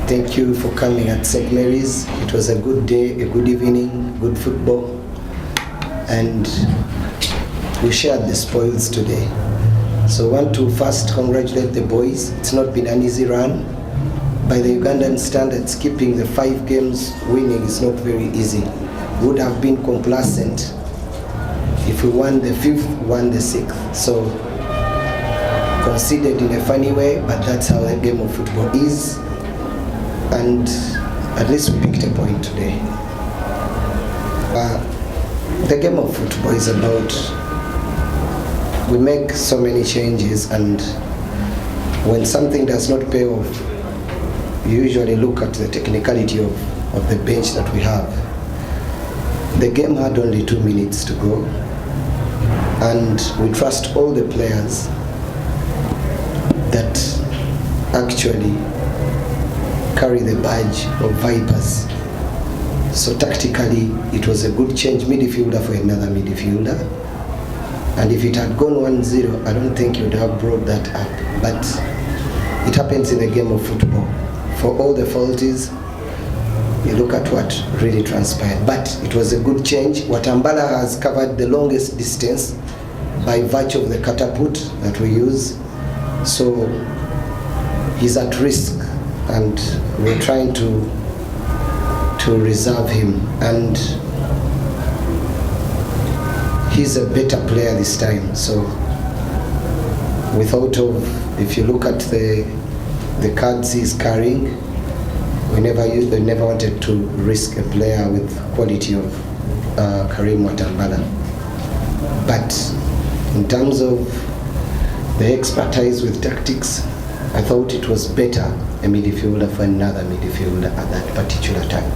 Thank you for coming at St. Mary's. It was a good day, a good evening, good football, and we shared the spoils today. So I want to first congratulate the boys. It's not been an easy run. By the Ugandan standards, keeping the 5 games winning is not very easy. We would have been complacent if we won the 5th, won the 6th. So conceded in a funny way, but that's how the game of football is. And at least we picked a point today. The game of football is about, we make so many changes, and when something does not pay off, you usually look at the technicality of the bench that we have. The game had only 2 minutes to go, and we trust all the players that actually carry the badge of Vipers. So tactically, it was a good change, midfielder for another midfielder. And if it had gone 1-0, I don't think you would have brought that up. But it happens in the game of football. For all the faulties, you look at what really transpired. But it was a good change. Watambala has covered the longest distance by virtue of the catapult that we use. So he's at risk, and we're trying to reserve him, and he's a better player this time. So we thought of, if you look at the cards he's carrying, we never wanted to risk a player with quality of Karim Watambala. But in terms of the expertise with tactics, I thought it was better a midfielder for another midfielder at that particular time.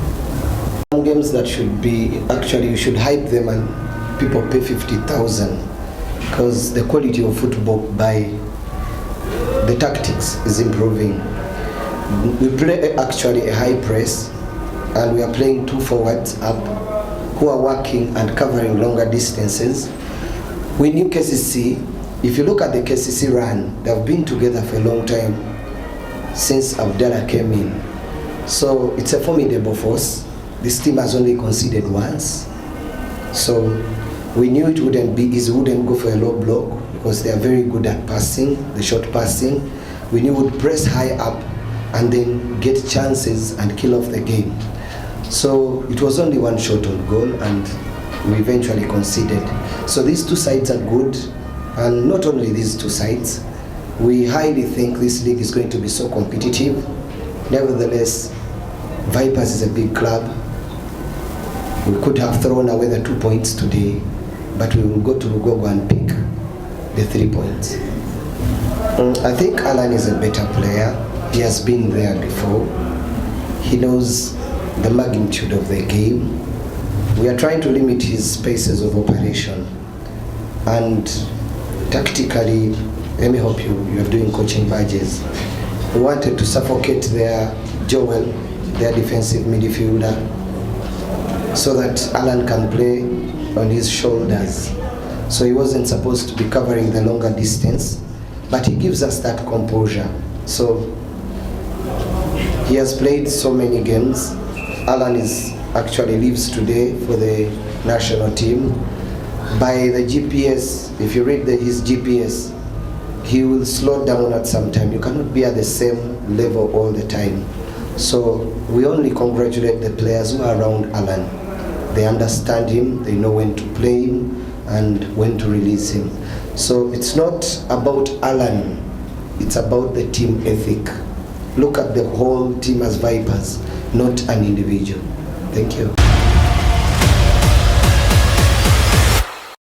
Some games that should be, actually you should hype them and people pay 50,000, because the quality of football by the tactics is improving. We play actually a high press, and we are playing 2 forwards up who are working and covering longer distances. We knew KCC. If you look at the KCC run, they've been together for a long time since Abdallah came in. So it's a formidable force. This team has only conceded once. So we knew it wouldn't be easy, wouldn't go for a low block, because they are very good at passing, the short passing. We knew we would press high up and then get chances and kill off the game. So it was only 1 shot on goal, and we eventually conceded. So these 2 sides are good. And not only these 2 sides, we highly think this league is going to be so competitive. Nevertheless, Vipers is a big club. We could have thrown away the 2 points today, but we will go to Lugogo and pick the 3 points. I think Alan is a better player. He has been there before. He knows the magnitude of the game. We are trying to limit his spaces of operation. And tactically, let me hope you are doing coaching badges. We wanted to suffocate their Joel, their defensive midfielder, so that Alan can play on his shoulders. So he wasn't supposed to be covering the longer distance, but he gives us that composure. So he has played so many games. Alan actually leaves today for the national team. By the GPS, if you read his GPS, he will slow down at some time. You cannot be at the same level all the time. So we only congratulate the players who are around Alan. They understand him, they know when to play him and when to release him. So it's not about Alan, it's about the team ethic. Look at the whole team as Vipers, not an individual. Thank you.